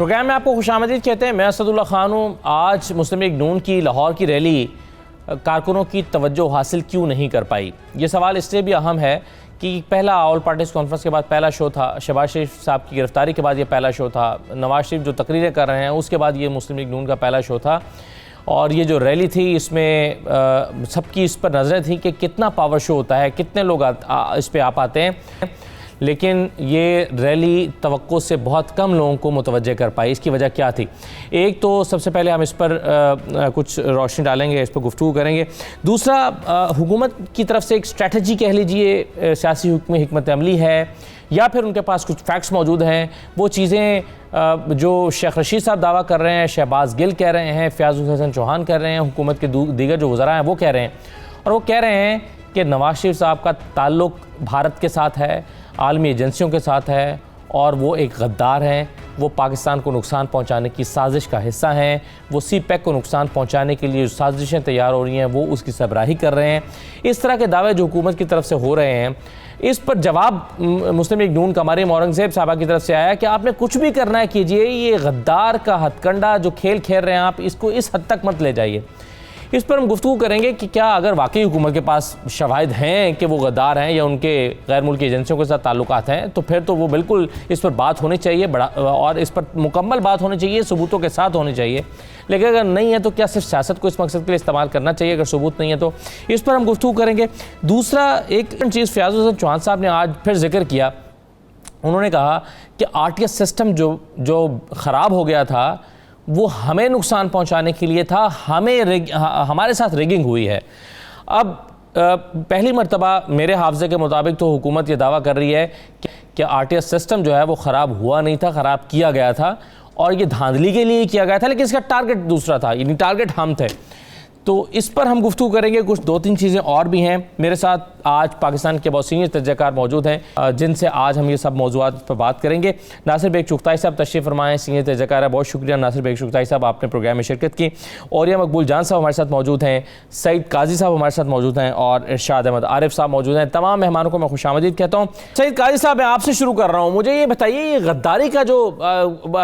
Programme में आपको खुशामदीद कहते हैं। मैं असदुल्ला खान हूँ। आज मुस्लिम लीग नून की लाहौर की रैली कारकुनों की तवज्जो हासिल क्यों नहीं कर पाई, ये सवाल इसलिए भी अहम है कि पहला ऑल पार्टीज़ कॉन्फ्रेंस के बाद पहला शो था, शहबाज शरीफ साहब की गिरफ्तारी के बाद ये पहला शो था, नवाज शरीफ जो तकरीरें कर रहे हैं उसके बाद ये मुस्लिम लीग नून का पहला शो था। और ये जो रैली थी इसमें सबकी इस पर नज़रें थी कि कितना पावर शो होता है, कितने लोग इस पर आ पाते हैं, लेकिन ये रैली तवक्को से बहुत कम लोगों को मुतवज्जे कर पाई। इसकी वजह क्या थी? एक तो सबसे पहले हम इस पर कुछ रोशनी डालेंगे, इस पर गुफ्तगू करेंगे। दूसरा, हुकूमत की तरफ से एक स्ट्रैटेजी कह लीजिए, सियासी हिकमत अमली है या फिर उनके पास कुछ फैक्ट्स मौजूद हैं। वो चीज़ें जो शेख रशीद साहब दावा कर रहे हैं, शहबाज गिल कह रहे हैं, फ़याज़ुल हसन चौहान कर रहे हैं, हुकूमत के दीगर जो वज़रा हैं वो कह रहे हैं, और वो कह रहे हैं कि नवाज शरीफ साहब का ताल्लुक़ भारत के साथ है, आलमी एजेंसियों के साथ है, और वो एक गद्दार हैं। वो पाकिस्तान को नुकसान पहुंचाने की साजिश का हिस्सा हैं। वो CPEC को नुकसान पहुंचाने के लिए जो साजिशें तैयार हो रही हैं वो उसकी सरबराही कर रहे हैं। इस तरह के दावे जो हुकूमत की तरफ से हो रहे हैं, इस पर जवाब मुस्लिम लीग नून का मरीम औरंगज़ेब साहबा की तरफ से आया कि आपने कुछ भी करना है कीजिए, ये गद्दार का हथकंडा जो खेल खेल रहे हैं आप, इसको इस हद तक मत ले जाइए। इस पर हम गुफ्तगू करेंगे कि क्या अगर वाकई हुकूमत के पास शवाहिद हैं कि वो गद्दार हैं या उनके गैर मुल्की एजेंसियों के साथ ताल्लुकात हैं, तो फिर तो वो बिल्कुल इस पर बात होनी चाहिए, और इस पर मुकम्मल बात होनी चाहिए, सबूतों के साथ होनी चाहिए। लेकिन अगर नहीं है तो क्या सिर्फ सियासत को इस मकसद के लिए इस्तेमाल करना चाहिए? अगर सबूत नहीं है तो इस पर हम गुफ्तगू करेंगे। दूसरा, एक चीज़ फ़याज़ुल हसन चौहान साहब ने आज फिर जिक्र किया। उन्होंने कहा कि RTS सिस्टम जो ख़राब हो गया था वो हमें नुकसान पहुंचाने के लिए था, हमारे साथ रिगिंग हुई है। अब पहली मर्तबा मेरे हाफ़ज़े के मुताबिक तो हुकूमत ये दावा कर रही है कि RTS सिस्टम जो है वो ख़राब हुआ नहीं था, ख़राब किया गया था, और ये धांधली के लिए किया गया था, लेकिन इसका टारगेट दूसरा था, यानी टारगेट हम थे। तो इस पर हम गुफ्तगू करेंगे। कुछ 2-3 चीज़ें और भी हैं। मेरे साथ आज पाकिस्तान के बहुत सीनियर तजज़ियाकार मौजूद हैं जिनसे आज हम ये सब मौज़ूआत पर बात करेंगे। नासिर बेग चुगताई साहब तशरीफ़ फरमाएँ, सीनियर तजज़ियाकार है। बहुत शुक्रिया नासिर बेग चुगताई साहब, आपने प्रोग्राम में शिरकत की। औरिया मकबूल जान साहब हमारे साथ मौजूद हैं, सईद काजी साहब हमारे साथ मौजूद हैं, और इरशाद अहमद आरिफ साहब मौजूद हैं। तमाम मेहमानों को मैं खुशामदीद कहता हूँ। सईद काजी साहब, मैं आपसे शुरू कर रहा हूँ। मुझे ये बताइए, ये गद्दारी का जो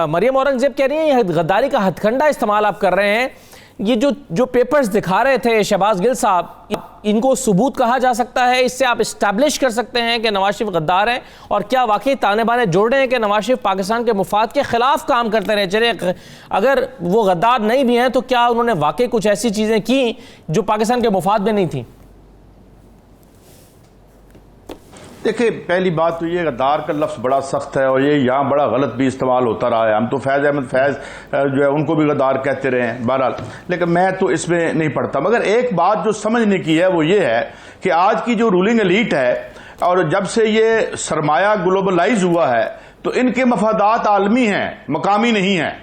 मरियम औरंगज़ेब कह रही हैं, गद्दारी का हथकंडा इस्तेमाल आप कर रहे हैं, ये जो पेपर्स दिखा रहे थे शहबाज गिल साहब, इनको सबूत कहा जा सकता है? इससे आप इस्टेब्लिश कर सकते हैं कि नवाज शरीफ गद्दार हैं? और क्या वाकई ताने बाने जोड़ रहे हैं कि नवाज शरीफ पाकिस्तान के मुफाद के खिलाफ काम करते रहे? चलिए, अगर वो गद्दार नहीं भी हैं तो क्या उन्होंने वाकई कुछ ऐसी चीज़ें की जो पाकिस्तान के मुफाद में नहीं थी? देखिए, पहली बात तो ये गद्दार का लफ्ज़ बड़ा सख्त है और ये यहाँ बड़ा गलत भी इस्तेमाल होता रहा है। हम तो फैज़ अहमद फैज़ जो है उनको भी गद्दार कहते रहे हैं बहरहाल, लेकिन मैं तो इसमें नहीं पढ़ता। मगर एक बात जो समझने की है वो ये है कि आज की जो रूलिंग एलीट है, और जब से ये सरमाया ग्लोबलाइज हुआ है, तो इनके मफादात आलमी हैं, मकामी नहीं हैं।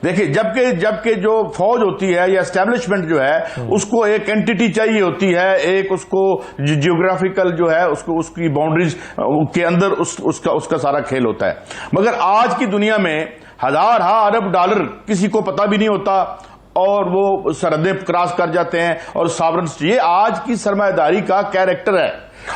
देखिए, जबकि जो फौज होती है या एस्टेब्लिशमेंट जो है उसको एक एंटिटी चाहिए होती है, एक उसको जियोग्राफिकल जो है उसको उसकी बाउंड्रीज के अंदर उसका सारा खेल होता है। मगर आज की दुनिया में हजार अरब डॉलर किसी को पता भी नहीं होता और वो सरहदें क्रॉस कर जाते हैं, और सॉवरेन्स, ये आज की सरमायादारी का कैरेक्टर है,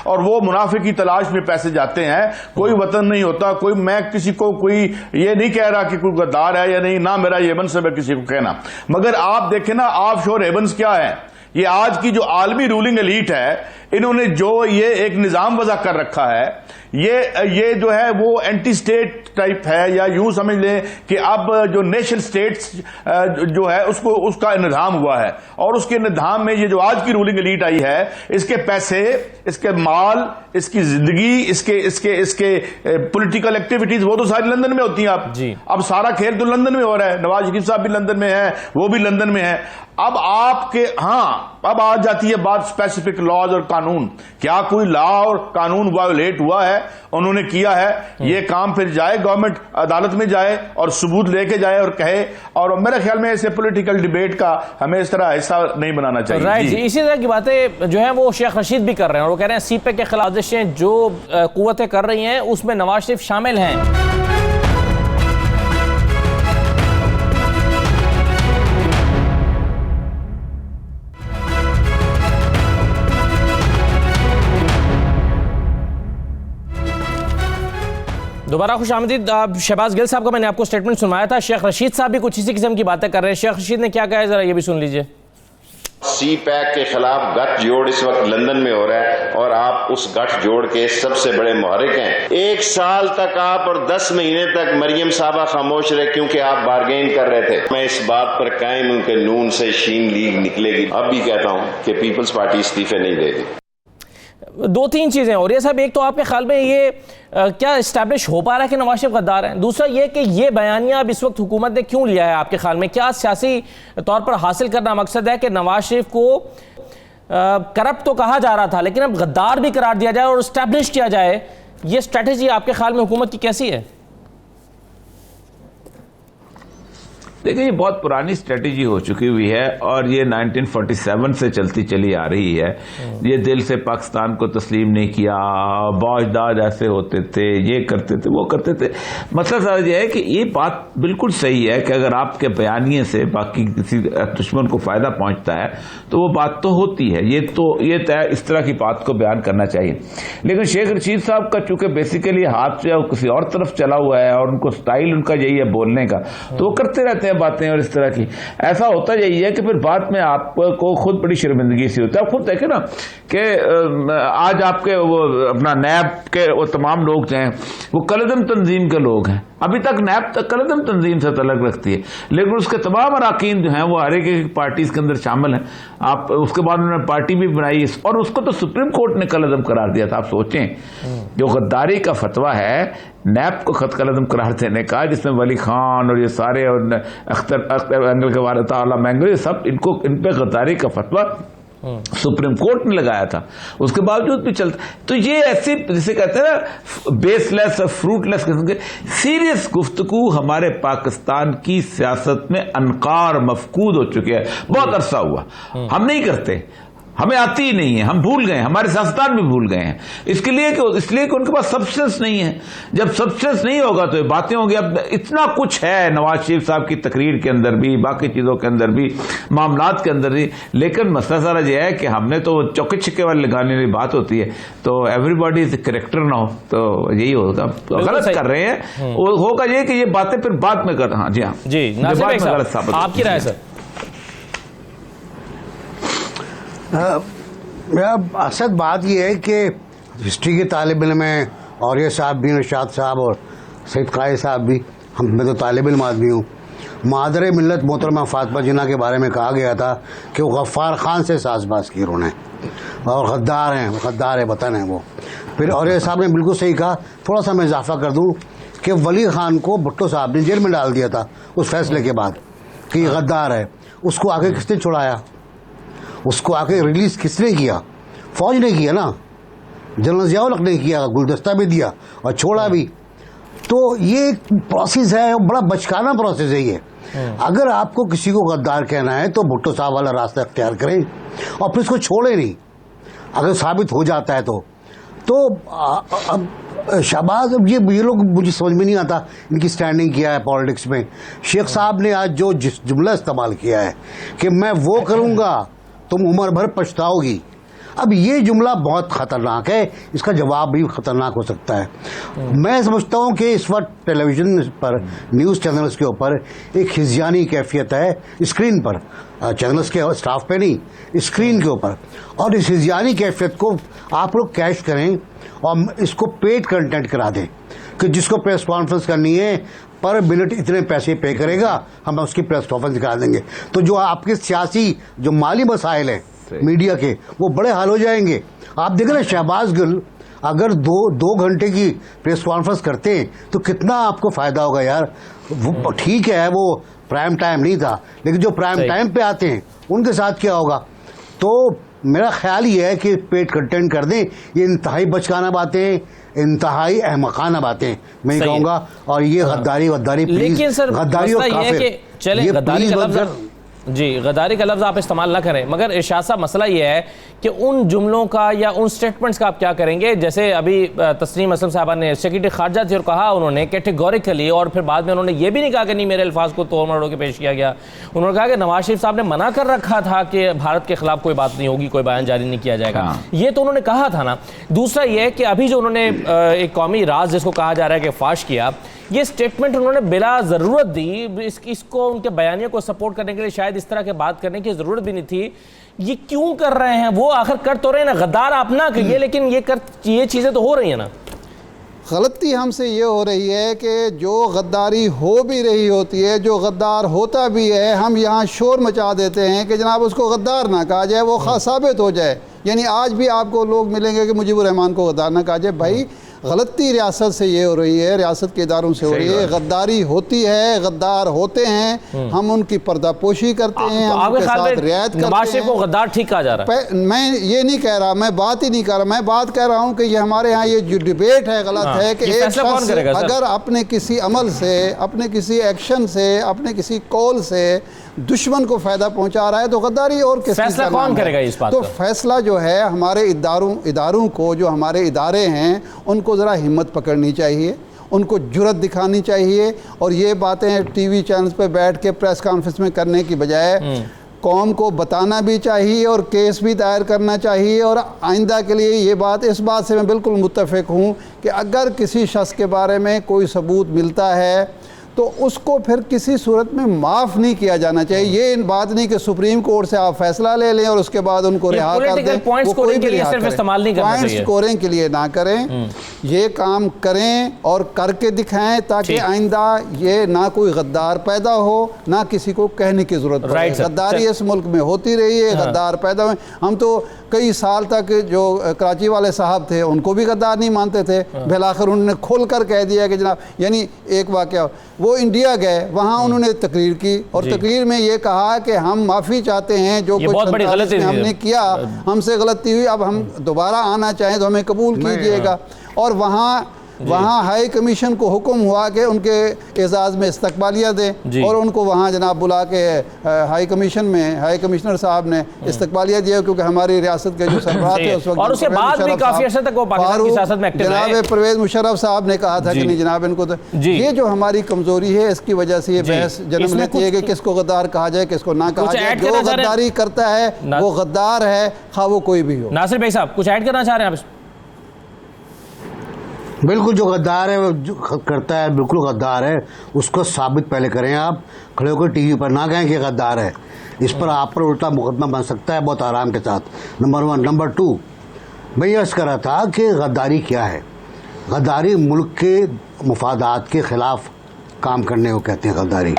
और वो मुनाफे की तलाश में पैसे जाते हैं। कोई वतन नहीं होता, मैं किसी को कोई ये नहीं कह रहा कि कोई गद्दार है या नहीं, ना मेरा ये मनसब है किसी को कहना। मगर आप देखें ना, ऑफशोर हेवन्स क्या है? ये आज की जो आलमी रूलिंग एलीट है, इन्होंने जो ये एक निजाम वज़ा कर रखा है, ये जो है वो एंटी स्टेट टाइप है, या यूं समझ लें कि अब जो नेशन स्टेट्स जो है उसका निजाम हुआ है, और उसके निजाम में ये जो आज की रूलिंग एलीट आई है, इसके पैसे, इसके माल, इसकी जिंदगी, इसके पॉलिटिकल एक्टिविटीज वो तो सारी लंदन में होती हैं। आप जी, अब सारा खेल तो लंदन में हो रहा है। नवाज शरीफ साहब भी लंदन में है, वो भी लंदन में है। अब अब आ जाती है बात स्पेसिफिक लॉज और कानून। क्या कोई लॉ और कानून वायोलेट हुआ है, उन्होंने किया है? ये काम फिर जाए, गवर्नमेंट अदालत में जाए और सबूत लेके जाए और कहे। और मेरे ख्याल में ऐसे पॉलिटिकल डिबेट का हमें इस तरह हिस्सा नहीं बनाना चाहिए। राइट जी, इसी तरह की बातें जो है वो शेख रशीद भी कर रहे हैं, और वो कह रहे हैं CPEC के खिलाफ जो कुव्वतें कर रही हैं उसमें नवाज शरीफ शामिल हैं। दोबारा खुश आमदीद। शहबाज गिल साहब का मैंने आपको स्टेटमेंट सुनवाया था, शेख रशीद साहब भी कुछ इसी किस्म की बातें कर रहे हैं। शेख रशीद ने क्या कहा है, जरा ये भी सुन लीजिए। सी पैक के खिलाफ गठजोड़ इस वक्त लंदन में हो रहा है और आप उस गठजोड़ के सबसे बड़े मुहर्रिक हैं। 1 साल तक आप और 10 महीने तक मरियम साहबा खामोश रहे क्योंकि आप बारगेन कर रहे थे। मैं इस बात पर कायम हूं कि नून से शीन लीग निकलेगी। अब भी कहता हूं कि पीपल्स पार्टी इस्तीफे नहीं देगी। 2-3 चीज़ें और ये सब, एक तो आपके ख्याल में ये क्या इस्टेब्लिश हो पा रहा है कि नवाज शरीफ गद्दार हैं? दूसरा ये कि ये बयानिया अब इस वक्त हुकूमत ने क्यों लिया है आपके ख्याल में? क्या सियासी तौर पर हासिल करना मकसद है कि नवाज शरीफ को करप्ट तो कहा जा रहा था लेकिन अब गद्दार भी करार दिया जाए और इस्टेब्लिश किया जाए? ये स्ट्रेटजी आपके ख्याल में हुकूमत की कैसी है? देखिए, ये बहुत पुरानी स्ट्रेटेजी हो चुकी हुई है और ये 1947 से चलती चली आ रही है। ये दिल से पाकिस्तान को तस्लीम नहीं किया, बाजदाद ऐसे होते थे, ये करते थे, वो करते थे। मतलब सारा ये है कि ये बात बिल्कुल सही है कि अगर आपके बयानिए से बाकी किसी दुश्मन को फायदा पहुंचता है तो वो बात तो होती है। ये तय इस तरह की बात को बयान करना चाहिए। लेकिन शेख रशीद साहब का चूंकि बेसिकली हाथ जो है वो किसी और तरफ चला हुआ है और उनको स्टाइल उनका यही है बोलने का, तो वो करते रहते हैं बातें और इस तरह की। ऐसा होता यही है कि फिर बाद में आपको खुद बड़ी शर्मिंदगी सी होती है। आप खुद देखें ना कि आज आपके वो अपना नैब के वो तमाम लोग जो हैं वो कलदम तंजीम के लोग हैं। अभी तक नैब तक कलदम तंजीम से तलक रखती है, लेकिन उसके तमाम अराकीन जो हैं वो हर एक पार्टीज के अंदर शामिल हैं। आप उसके बाद उन्होंने पार्टी भी बनाई और उसको तो सुप्रीम कोर्ट ने कलदम करार दिया था। आप सोचें, जो गद्दारी का फतवा है नैब को खत कलदम करार देने का, जिसमें वली खान और ये सारे और अख्तर एंगल के वाले ताला मैंगल सब इन पे गद्दारी का फतवा सुप्रीम कोर्ट ने लगाया था, उसके बावजूद भी चलता। तो ये ऐसी जिसे कहते हैं ना बेसलेस फ्रूटलेस किस्म के सीरियस गुफ्तगू हमारे पाकिस्तान की सियासत में अनकार मफकूद हो चुके हैं। बहुत अरसा हुआ हम नहीं करते, हमें आती ही नहीं है, हम भूल गए, हमारे सियासतदान भी भूल गए हैं। इसलिए कि उनके पास सब्सटेंस नहीं है। जब सब्सटेंस नहीं होगा तो ये बातें होंगी। अब इतना कुछ है नवाज शरीफ साहब की तकरीर के अंदर भी, बाकी चीजों के अंदर भी, मामलात के अंदर भी, लेकिन मसला सारा यह है कि हमने तो चौके छिक्के वाले लगाने वाली बात होती है तो एवरीबॉडी इज करेक्टर ना हो, तो यही होगा। तो गलत कर रहे हैं, होगा ये कि ये बातें फिर बाद में कर। हाँ जी, हाँ जी, गलत साबित। आपकी राय सर? मेरा असद बात यह है कि हिस्ट्री के तालिब इल्म में और ये साहब भी, निशात साहब और सईद कायद साहब भी, मैं तो तालिब इल्म आदमी हूँ। मादर मिल्लत मोहतरमा फातिमा जिन्ना के बारे में कहा गया था कि वो गफ्फार खान से साजबाज की उन्होंने और गद्दार हैं, गद्दार है वतन है वो। फिर और ये साहब ने बिल्कुल सही कहा। थोड़ा सा मैं इजाफा कर दूँ कि वली खान को भुट्टो साहब ने जेल में डाल दिया था उस फैसले के बाद कि ये गद्दार है। उसको आगे किसने छुड़ाया? उसको आके रिलीज किसने किया? फौज ने किया ना, जनरल जियाउल हक ने किया, गुलदस्ता भी दिया और छोड़ा भी। तो ये एक प्रोसेस है, बड़ा बचकाना प्रोसेस है ये। अगर आपको किसी को गद्दार कहना है तो भुट्टो साहब वाला रास्ता अख्तियार करें और फिर इसको छोड़े नहीं। अगर साबित हो जाता है तो अब शहबाज, ये लोग मुझे समझ में नहीं आता इनकी स्टैंडिंग किया है पॉलिटिक्स में। शेख साहब ने आज जो जुमला इस्तेमाल किया है कि मैं वो करूंगा तुम उम्र भर पछताओगी, अब ये जुमला बहुत खतरनाक है, इसका जवाब भी खतरनाक हो सकता है। मैं समझता हूं कि इस वक्त टेलीविजन पर, न्यूज़ चैनल्स के ऊपर एक हिज़यानी कैफियत है, स्क्रीन पर, चैनल्स के स्टाफ पे नहीं, स्क्रीन के ऊपर। और इस हिज़यानी कैफियत को आप लोग कैश करें और इसको पेड कंटेंट करा दें कि जिसको प्रेस कॉन्फ्रेंस करनी है पर मिनट इतने पैसे पे करेगा, हम उसकी प्रेस कॉन्फ्रेंस दिखा देंगे। तो जो आपके सियासी जो माली मसाइल हैं मीडिया के, वो बड़े हल हो जाएंगे। आप देखें ना, शहबाज गिल अगर दो घंटे की प्रेस कॉन्फ्रेंस करते हैं तो कितना आपको फायदा होगा यार। वो ठीक है, वो प्राइम टाइम नहीं था, लेकिन जो प्राइम टाइम पे आते हैं उनके साथ क्या होगा? तो मेरा ख्याल ये है कि पेड कंटेंट कर दें। ये इंतहाई बचकाना बातें, इंतहाई अहमकाना बातें मैं कहूँगा। और ये गद्दारी प्लीज, लेकिन सर गद्दारी और काफिर, चले गद्दारी का लफ्ज़ जी, गद्दारी का लफ्ज़ आप इस्तेमाल ना करें, मगर इरशाद साहब मसला ये है कि उन जुमलों का या उन स्टेटमेंट्स का आप क्या करेंगे? जैसे अभी तस्नीम असलम साहबा ने सेक्रेटरी खारजा से कहा, उन्होंने कैटेगोरिकली, और फिर बाद में उन्होंने ये भी नहीं कहा कि नहीं मेरे अल्फाज को तोड़ मरोड़ के पेश किया गया। उन्होंने कहा कि नवाज शरीफ साहब ने मना कर रखा था कि भारत के खिलाफ कोई बात नहीं होगी, कोई बयान जारी नहीं किया जाएगा। ये तो उन्होंने कहा था ना। दूसरा ये है कि अभी जो उन्होंने एक कौमी राज जिसको कहा जा रहा है कि फाश किया, ये स्टेटमेंट उन्होंने बिला ज़रूरत दी। इसको उनके बयानियों को सपोर्ट करने के लिए शायद इस तरह के बात करने की ज़रूरत भी नहीं थी। ये क्यों कर रहे हैं? वो आखिर कर तो रहे हैं ना, गद्दार आप ना कहिए, लेकिन ये चीज़ें तो हो रही हैं ना। गलती हमसे ये हो रही है कि जो गद्दारी हो भी रही होती है, जो गद्दार होता भी है, हम यहाँ शोर मचा देते हैं कि जनाब उसको गद्दार ना कहा जाए, वो साबित हो जाए। यानी आज भी आपको लोग मिलेंगे कि मुजीबुर रहमान को गद्दार ना कहा जाए। भाई गलती रियासत से ये हो रही है, रियासत के इदारों से हो रही है। गद्दारी होती है, गद्दार होते हैं, हम उनकी पर्दापोशी करते हैं, हम उनके साथ रियायत करते हैं। को गद्दार ठीक कहा जा रहा है? मैं ये नहीं कह रहा, मैं बात ही नहीं कर रहा। मैं बात कह रहा हूँ कि ये हमारे यहाँ ये जो डिबेट है गलत है कि एक शख्स अगर अपने किसी अमल से, अपने किसी एक्शन से, अपने किसी कॉल से दुश्मन को फायदा पहुंचा रहा है तो गद्दारी और किस फैसला कौन करेगा इस बात तो का? फैसला जो है हमारे इदारों को, जो हमारे इदारे हैं, उनको ज़रा हिम्मत पकड़नी चाहिए, उनको जुर्रत दिखानी चाहिए। और ये बातें टीवी चैनल्स पे बैठ के प्रेस कॉन्फ्रेंस में करने की बजाय कौम को बताना भी चाहिए और केस भी दायर करना चाहिए। और आइंदा के लिए ये बात, इस बात से मैं बिल्कुल मुत्तफ़िक हूँ कि अगर किसी शख्स के बारे में कोई सबूत मिलता है तो उसको फिर किसी सूरत में माफ़ नहीं किया जाना चाहिए। ये इन बात नहीं कि सुप्रीम कोर्ट से आप फैसला ले लें और उसके बाद उनको रिहा कर दें। पॉइंट स्कोरिंग के लिए सिर्फ इस्तेमाल नहीं करना चाहिए, पॉइंट स्कोरिंग के लिए ना करें, ये काम करें और करके दिखाएं ताकि आइंदा ये ना कोई गद्दार पैदा हो, ना किसी को कहने की जरूरत पड़े। गद्दारी इस मुल्क में होती रही है, गद्दार पैदा हुए। हम तो कई साल तक जो कराची वाले साहब थे उनको भी गद्दार नहीं मानते थे, फिर उन्होंने खुल कर कह दिया कि जनाब, यानी एक वाक़या, वो इंडिया गए, वहाँ उन्होंने तकरीर की और तकरीर में ये कहा कि हम माफ़ी चाहते हैं जो कुछ हमने किया, हमसे गलती हुई, अब हम दोबारा आना चाहें तो हमें कबूल कीजिएगा। और वहाँ हाई कमीशन को हुक्म हुआ कि उनके एजाज़ में इस्तकबालिया दें और उनको वहाँ जनाब बुला के हाई कमीशन में हाई कमिश्नर साहब ने इस्तकबालिया दिया, क्योंकि हमारी रियासत के जो सरबराह थे उस वक्त, और उसके बाद भी काफी अर्से तक वो पाकिस्तान की सियासत में एक्टिव रहे। जनाब परवेज़ मुशर्रफ साहब ने कहा था कि नहीं जनाब इनको तो ये जो हमारी कमजोरी है, इसकी वजह से ये बहस जन्म लेती है कि किसको गद्दार कहा जाए, किसको ना कहा जाए। जो गद्दारी करता है वो गद्दार है, खा वो कोई भी हो। नासिर भाई साहब कुछ ऐड करना चाह रहे हैं आप? बिल्कुल, जो गद्दार है वो जो करता है बिल्कुल गद्दार है, उसको साबित पहले करें। आप खड़े होकर टीवी पर ना कहें कि गद्दार है, इस पर आप पर उल्टा मुकदमा बन सकता है बहुत आराम के साथ। नंबर 1। नंबर 2, मैं ये अर्ज़ कर रहा था कि गद्दारी क्या है। गद्दारी मुल्क के मफादात के ख़िलाफ़ काम करने को कहते हैं गद्दारी।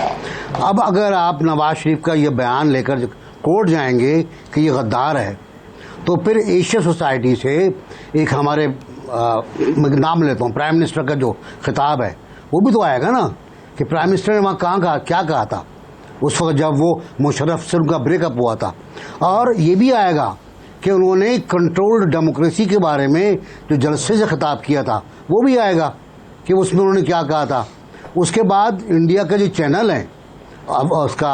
अब अगर आप नवाज शरीफ का ये बयान लेकर कोर्ट जाएंगे कि ये गद्दार है, तो फिर एशिया सोसाइटी से एक हमारे नाम लेता हूँ, प्राइम मिनिस्टर का जो खिताब है वो भी तो आएगा ना कि प्राइम मिनिस्टर ने वहाँ कहाँ कहा, क्या कहा था उस वक्त जब वो मुशर्रफ से उनका ब्रेकअप हुआ था। और ये भी आएगा कि उन्होंने कंट्रोल्ड डेमोक्रेसी के बारे में जो जलसे से खिताब किया था वो भी आएगा कि उसमें उन्होंने क्या कहा था। उसके बाद इंडिया का जो चैनल है, अब उसका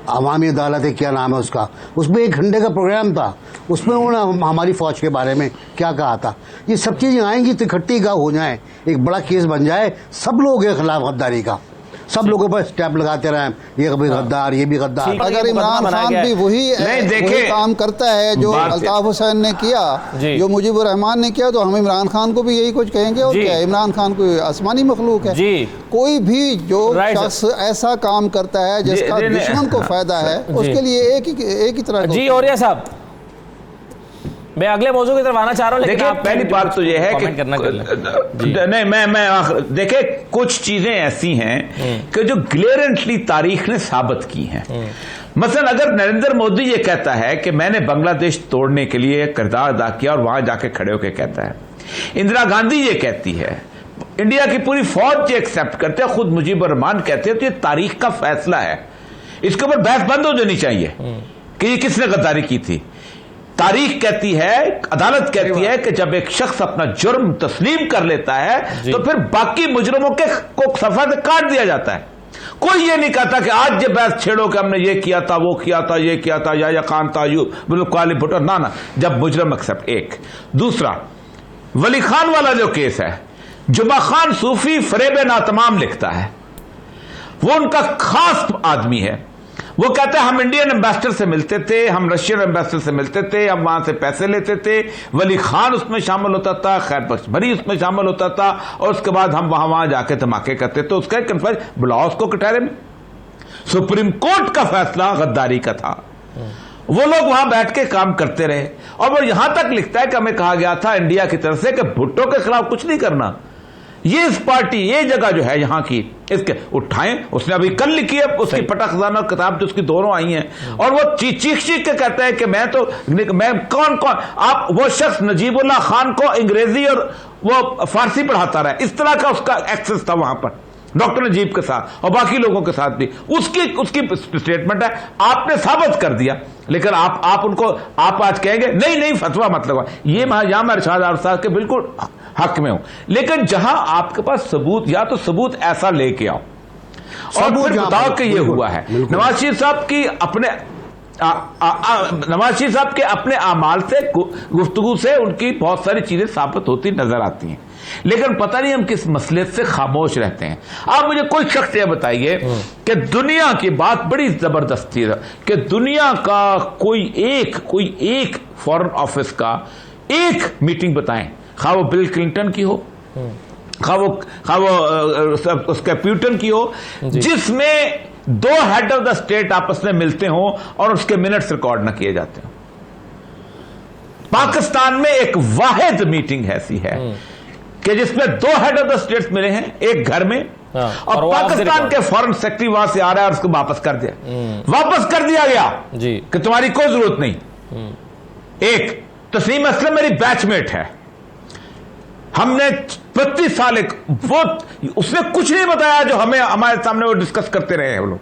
अवामी अदालत है, क्या नाम है उसका, उसमें 1 घंटे का प्रोग्राम था, उसमें उन्होंने हमारी फ़ौज के बारे में क्या कहा था। ये सब चीज़ें आएंगी तो इकट्ठी का हो जाए, एक बड़ा केस बन जाए सब लोगों के खिलाफ गद्दारी का, सब लोगों पर स्टैम्प लगाते रहें, ये भी गद्दार, ये भी गद्दार। अगर इमरान खान भी वही काम करता है जो अल्ताफ हुसैन ने किया, जो मुजीबुर रहमान ने किया, तो हम इमरान खान को भी यही कुछ कहेंगे। और क्या, इमरान खान कोई आसमानी मखलूक है? कोई भी जो शख्स ऐसा काम करता है जिसका दुश्मन को फायदा है, उसके लिए एक ही तरह। जी औरिया साहब, मैं अगले मौजू की तरफ आना चाह रहा हूँ, लेकिन पहली बात तो ये है कि नहीं, मैं देखिए कुछ चीजें ऐसी हैं कि जो ग्लेरेंटली तारीख ने साबित की हैं। मसलन अगर नरेंद्र मोदी ये कहता है कि मैंने बांग्लादेश तोड़ने के लिए किरदार अदा किया और वहां जाके खड़े होकर कहता है, इंदिरा गांधी ये कहती है, इंडिया की पूरी फौज ये एक्सेप्ट करते हैं, खुद मुजीबुर रहमान कहते हैं, तो ये तारीख का फैसला है, इसके ऊपर बहस बंद हो जानी चाहिए कि ये किसने गद्दारी की थी। तारीख कहती है, अदालत कहती है कि जब एक शख्स अपना जुर्म तस्लीम कर लेता है तो फिर बाकी मुजरमों को सफा से काट दिया जाता है। कोई ये नहीं कहता कि आज ये बहस छेड़ो कि हमने ये किया था, वो किया था, ये किया था, या खान था, यू काली भुट्टो, ना, जब मुजरम एक्सेप्ट। एक दूसरा, वली खान वाला जो केस है, जुमा खान सूफी फरेब नातमाम लिखता है, वो उनका खास आदमी है। वो कहते हैं हम इंडियन एम्बेसडर से मिलते थे, हम रशियन एम्बेसडर से मिलते थे, हम वहां से पैसे लेते थे, वली खान उसमें शामिल होता था, खैर बख्श भरी उसमें शामिल होता था, और उसके बाद हम वहां जाके धमाके करते। तो उसका कन्फर्म, बुलाओ उसको कटहरे में। सुप्रीम कोर्ट का फैसला गद्दारी का था, वो लोग वहां बैठ के काम करते रहे। और वो यहां तक लिखता है कि हमें कहा गया था इंडिया की तरफ से कि भुट्टो के खिलाफ कुछ नहीं करना, ये इस पार्टी, ये जगह जो है यहां की, इसके उठाएं। उसने अभी कल लिखी है उसकी पटखजाना किताब, जो उसकी दोनों आई हैं, और वो चीख के कहता है कि मैं कौन आप, वो शख्स नजीबुल्लाह खान को अंग्रेजी और वो फारसी पढ़ाता रहा, इस तरह का उसका एक्सेस था वहां पर डॉक्टर नजीब के साथ और बाकी लोगों के साथ भी। उसकी स्टेटमेंट है, आपने साबित कर दिया, लेकिन आप उनको आप आज कहेंगे नहीं फतवा मत लगाओ। ये यहां मैं इरशाद साहब के बिल्कुल हक में हूं, लेकिन जहां आपके पास सबूत, या तो सबूत ऐसा लेके आओ और फिर बताओ कि ये हुआ है। नवाज शरीफ साहब की अपने नवाज शरीफ साहब के अपने अमाल से, गुफ्तगू से उनकी बहुत सारी चीजें साबित होती नजर आती हैं, लेकिन पता नहीं हम किस मसले से खामोश रहते हैं। आप मुझे कोई शख्स ये बताइए कि दुनिया की बात बड़ी जबरदस्ती है कि दुनिया का कोई एक फॉरेन ऑफिस का एक मीटिंग बताएं, खा वो बिल क्लिंटन की हो, खा वो उसके प्यूटन की हो, जिसमें दो हेड ऑफ द स्टेट आपस में मिलते हो और उसके मिनट्स रिकॉर्ड न किए जाते हो। पाकिस्तान में एक वाहिद मीटिंग ऐसी है कि जिसमें दो हेड ऑफ द स्टेट्स मिले हैं एक घर में, और पाकिस्तान के फॉरेन सेक्रेटरी वहां से आ रहा है और उसको वापस कर दिया गया जी कि तुम्हारी कोई जरूरत नहीं। एक तस्लीम असलम मेरी बैचमेट है, हमने 25 साल उसने कुछ नहीं बताया जो हमारे सामने वो डिस्कस करते रहे हैं वो लोग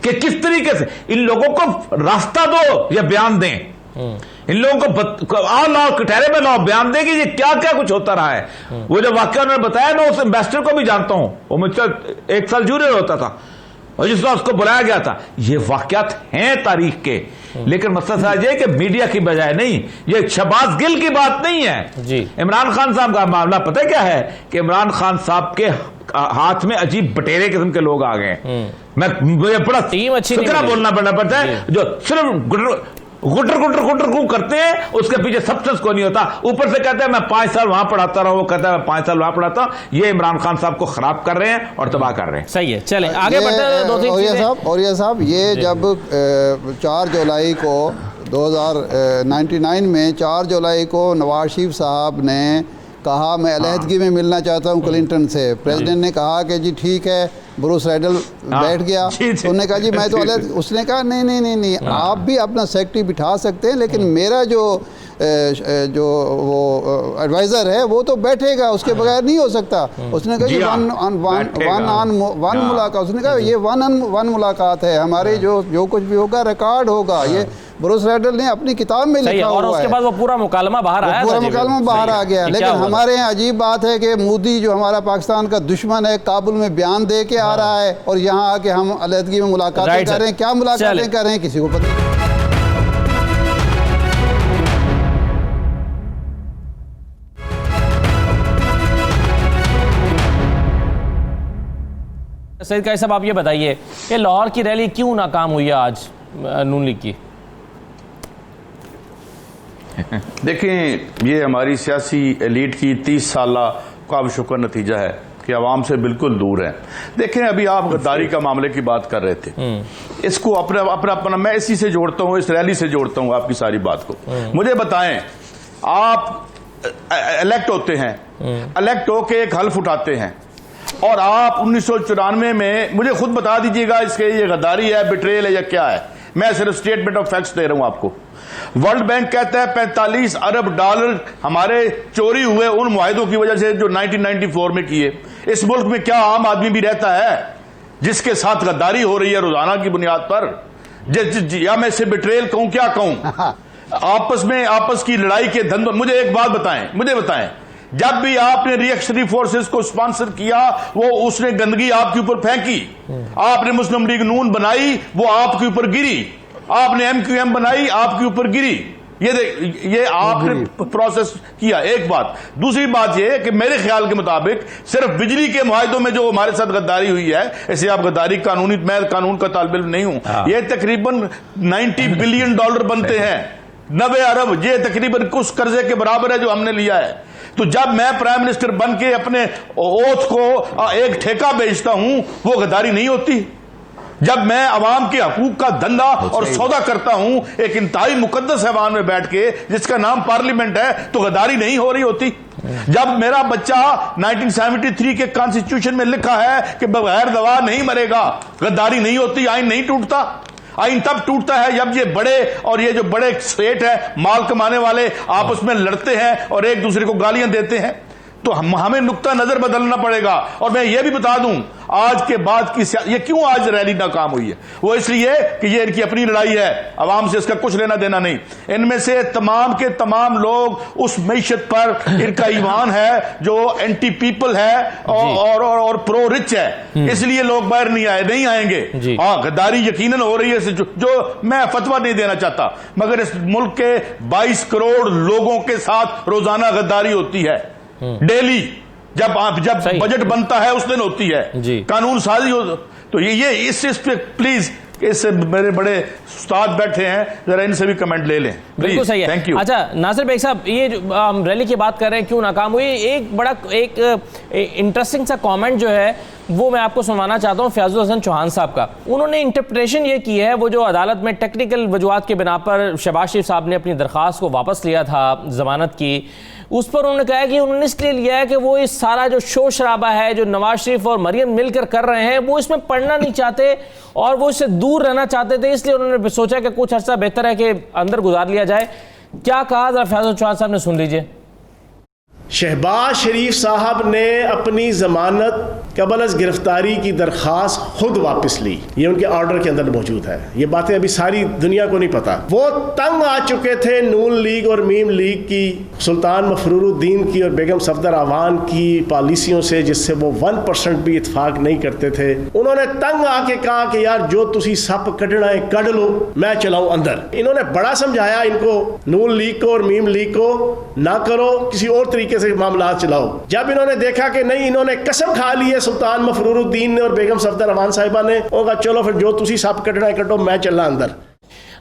कि किस तरीके से इन लोगों को रास्ता दो या बयान दें, इन लोगों को लाओ कटहरे में लाओ, बयान दें कि ये क्या क्या कुछ होता रहा है। वो जो वाक्य उन्होंने बताया, मैं उस एम्बेसडर को भी जानता हूं, वो मुझसे 1 साल जूनियर होता था और जिसमें उसको बुलाया गया था। ये वाकयात हैं तारीख के, लेकिन मसला साहब ये कि मीडिया की बजाय नहीं, ये शहबाज गिल की बात नहीं है जी। इमरान खान साहब का मामला पता है क्या है कि इमरान खान साहब के हाथ में अजीब बटेरे किस्म के लोग आ गए। मुझे बड़ा टीम अच्छी बोलना पड़ता है, जो सिर्फ गुटर करते हैं, उसके पीछे सब्सटेंस को नहीं होता। ऊपर से कहते हैं मैं 5 साल वहां पढ़ाता रहा, वो कहता है मैं 5 साल वहां पढ़ाता हूं। ये इमरान खान साहब को खराब कर रहे हैं और तबाह कर रहे हैं। सही है, चलें आगे बढ़ते हैं। और ये साहब ये जब 4 जुलाई को 2099 में 4 जुलाई को नवाज शरीफ साहब ने कहा मैं अलहदगी में मिलना चाहता हूं क्लिंटन से, प्रेसिडेंट ने कहा कि जी ठीक है, ब्रूस रेडल बैठ गया, तो उन्होंने कहा जी मैं तो अलग, उसने कहा नहीं आप भी अपना सेक्रेटरी बिठा सकते हैं, लेकिन मेरा जो वो एडवाइज़र है वो तो बैठेगा, उसके बगैर नहीं हो सकता। उसने कहा जी वन मुलाकात, उसने कहा ये वन मुलाकात है, हमारे जो कुछ भी होगा रिकॉर्ड होगा। ये ब्रूस रेडल ने अपनी किताब में लिखा हुआ है, और उसके बाद वो पूरा मुकालमा बाहर आया, पूरा मुकालमा बाहर आ गया। लेकिन हमारे यहाँ अजीब बात है कि मोदी जो हमारा पाकिस्तान का दुश्मन है, काबुल में बयान दे के आ रहा है और यहाँ आके हम अलहदगी में मुलाकातें कर रहे हैं। क्या मुलाकातें कर रहे हैं किसी को पता नहीं। सईद कायद साहब, आप ये बताइए कि लाहौर की रैली क्यों नाकाम हुई है आज नून लीग की? देखें, ये हमारी सियासी एलीट की 30 साल का शुक्र नतीजा है कि आवाम से बिल्कुल दूर है। देखें, अभी आप गद्दारी का मामले की बात कर रहे थे, इसको अपना मैं इसी से जोड़ता हूं, इस रैली से जोड़ता हूं आपकी सारी बात को। मुझे बताएं, आप इलेक्ट होते हैं, इलेक्ट होके एक हल्फ उठाते हैं, और आप 1994 में मुझे खुद बता दीजिएगा इसके ये गद्दारी है, बिट्रेल है या क्या है। मैं सिर्फ स्टेटमेंट ऑफ फैक्ट्स दे रहा हूं आपको। वर्ल्ड बैंक कहता है 45 अरब डॉलर हमारे चोरी हुए उन मुआहिदों की वजह से जो 1994 में किए। इस मुल्क में क्या आम आदमी भी रहता है जिसके साथ गद्दारी हो रही है रोजाना की बुनियाद पर? या मैं इसे बिट्रेल कहूं, क्या कहूं? आपस की लड़ाई के धंधों। मुझे एक बात बताएं, जब भी आपने रिएक्शनरी फोर्सेस को स्पॉन्सर किया, वो उसने गंदगी आपके ऊपर फेंकी। आपने मुस्लिम लीग नून बनाई, वो आपके ऊपर गिरी। आपने MQM बनाई, आपके ऊपर गिरी। ये आपने प्रोसेस किया। एक बात। दूसरी बात यह कि मेरे ख्याल के मुताबिक सिर्फ बिजली के मुआहदों में जो हमारे साथ गद्दारी हुई है, ऐसे आप गद्दारी कानूनी, मैं कानून का तालिब इल्म नहीं हूं, ये तकरीबन $90 बिलियन बनते हैं, 90 अरब। ये तकरीबन उस कर्जे के बराबर है जो हमने लिया है। तो जब मैं प्राइम मिनिस्टर बन के अपने ओथ को एक ठेका बेचता हूं, वो गद्दारी नहीं होती। जब मैं अवाम के हकूक का धंधा और सौदा करता हूं एक इंतहाई मुकद्दस ऐवान में बैठ के जिसका नाम पार्लियामेंट है, तो गद्दारी नहीं हो रही होती। जब मेरा बच्चा 1973 के कॉन्स्टिट्यूशन में लिखा है कि बगैर दवा नहीं मरेगा, गद्दारी नहीं होती, आइन नहीं टूटता। आइन तब टूटता है जब ये बड़े और ये जो बड़े स्टेट है, माल कमाने वाले आपस में लड़ते हैं और एक दूसरे को गालियां देते हैं। तो हमें नुक्ता नजर बदलना पड़ेगा। और मैं ये भी बता दूं, आज के बाद की ये क्यों आज रैली नाकाम हुई है, वो इसलिए कि ये इनकी अपनी लड़ाई है, अवाम से इसका कुछ लेना देना नहीं। इनमें से तमाम के तमाम लोग उस मैशत पर इनका ईमान है जो एंटी पीपल है और प्रो रिच है, इसलिए लोग बाहर नहीं आएंगे। हाँ, गद्दारी यकीनन हो रही है, जो मैं फतवा नहीं देना चाहता, मगर इस मुल्क के 22 करोड़ लोगों के साथ रोजाना गद्दारी होती है, डेली। जब बजट बनता है उस दिन होती है, कानून साजी हो। तो ये इस पे प्लीज, इससे मेरे बड़े उस्ताद बैठे हैं, जरा इनसे भी कमेंट ले लें। बिल्कुल सही है। Thank you. अच्छा नासिर बेग साहब, ये जो हम रैली की बात कर रहे हैं क्यों नाकाम हुई, एक इंटरेस्टिंग सा कमेंट जो है वो मैं आपको सुनवाना चाहता हूं फयाजुल हसन चौहान साहब का। उन्होंने इंटरप्रिटेशन ये की है, वो जो अदालत में टेक्निकल वजूहात के बिना पर शहबाज शरीफ साहब ने अपनी दरख्वास्त को वापस लिया था जमानत की, उस पर उन्होंने कहा है कि उन्होंने इसलिए लिया है कि वो इस सारा जो शोर शराबा है जो नवाज शरीफ और मरियम मिलकर कर रहे हैं, वो इसमें पढ़ना नहीं चाहते और वो इससे दूर रहना चाहते थे, इसलिए उन्होंने सोचा कि कुछ अर्सा बेहतर है कि अंदर गुजार लिया जाए। क्या कहा, जरा फयाजुल चौहान साहब ने सुन लीजिए। शहबाज शरीफ साहब ने अपनी जमानत कबल अज़ गिरफ्तारी की दरख्वास्त खुद वापस ली, ये उनके ऑर्डर के अंदर मौजूद है। ये बातें अभी सारी दुनिया को नहीं पता। वो तंग आ चुके थे नून लीग और मीम लीग की, सुल्तान मफरूरुद्दीन की और बेगम सफदर अवान की पॉलिसियों से, जिससे वो 1% भी इत्फाक नहीं करते थे। उन्होंने तंग आके कहा कि यार जो तुसी सप कटना है कट लो, मैं चलाऊं अंदर। इन्होंने बड़ा समझाया इनको, नून लीग को और मीम लीग को, ना करो, किसी और तरीके से मामला चलाओ। जब इन्होंने देखा कि नहीं, इन्होंने कसम खा ली है सुल्तान मफरूरुद्दीन ने और बेगम सफदर अवान साहिबा ने, होगा चलो फिर जो तुसी सप कटना है कटो, मैं चलना अंदर।